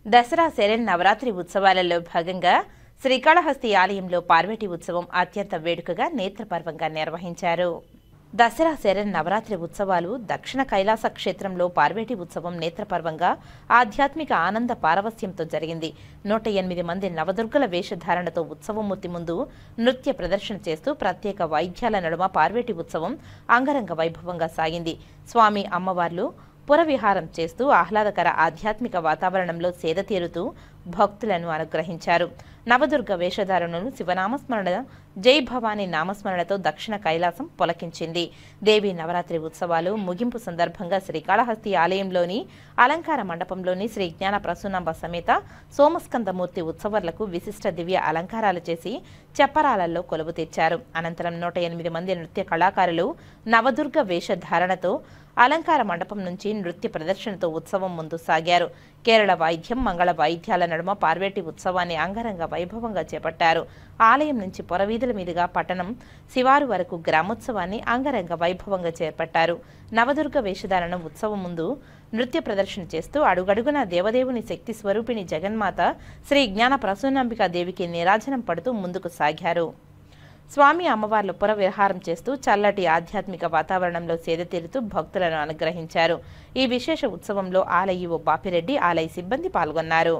దసరా శరన్నవరాత్రి ఉత్సవాలలో భాగంగా శ్రీకాళహస్తి ఆలయంలో పార్వతీ ఉత్సవం అత్యంత వేడుకగా నేత్రపర్వంగా నిర్వహించారు. దసరా శరన్నవరాత్రి ఉత్సవాలు దక్షిణ కైలాస క్షేత్రంలో పార్వతీ ఉత్సవం నేత్రపర్వంగా ఆధ్యాత్మిక ఆనంద పారవస్యంతో జరిగింది. 108 మంది నవదుర్గల వేషధారణతో ఉత్సవమూర్తి ముందు నృత్య ప్రదర్శన చేస్తూ ప్రత్యేక వాయిద్యాల నడుమ పార్వతీ ఉత్సవం అంగరంగ వైభవంగా సాగింది. స్వామి అమ్మవార్లు పురవిహారం చేస్తూ ఆహ్లాదకర ఆధ్యాత్మిక వాతావరణంలో సేద తీరుతూ భక్తులను అనుగ్రహించారు. నవదుర్గ వేషధారణను శివనామస్మరణ, జై భవానీ నామస్మరణతో దక్షిణ కైలాసం పొలకించింది. దేవి నవరాత్రి ఉత్సవాలు ముగింపు సందర్భంగా శ్రీకాళహస్తి ఆలయంలోని అలంకార మండపంలోని శ్రీ జ్ఞాన ప్రసూనాంబ సమేత సోమస్కందమూర్తి ఉత్సవర్లకు విశిష్ట దివ్య అలంకారాలు చేసి చెప్పరాలలో కొలువు తీర్చారు. అనంతరం 108 మంది నృత్య కళాకారులు నవదుర్గ వేషధారణతో అలంకార మండపం నుంచి నృత్య ప్రదర్శనతో ఉత్సవం ముందు సాగారు. కేరళ వాయిద్యం, మంగళ వాయిద్యాల నడుమ పార్వతీ ఉత్సవాన్ని అంగరంగ వైభవంగా చేపట్టారు. ఆలయం నుంచి పొరవీధుల మీదుగా పట్టణం శివారు వరకు గ్రామోత్సవాన్ని అంగరంగ వైభవంగా చేపట్టారు. నవదుర్గ వేషధారణ ఉత్సవం ముందు నృత్య ప్రదర్శన చేస్తూ అడుగడుగున దేవదేవుని శక్తి స్వరూపిణి జగన్మాత శ్రీ జ్ఞాన ప్రసూనాంబికా దేవికి నీరాజనం పడుతూ ముందుకు సాగారు. స్వామి అమ్మవార్లు పురవిహారం చేస్తూ చల్లటి ఆధ్యాత్మిక వాతావరణంలో సేద తీరుతూ భక్తులను అనుగ్రహించారు. ఈ విశేష ఉత్సవంలో ఆలయ ఈవో బాపిరెడ్డి, ఆలయ సిబ్బంది పాల్గొన్నారు.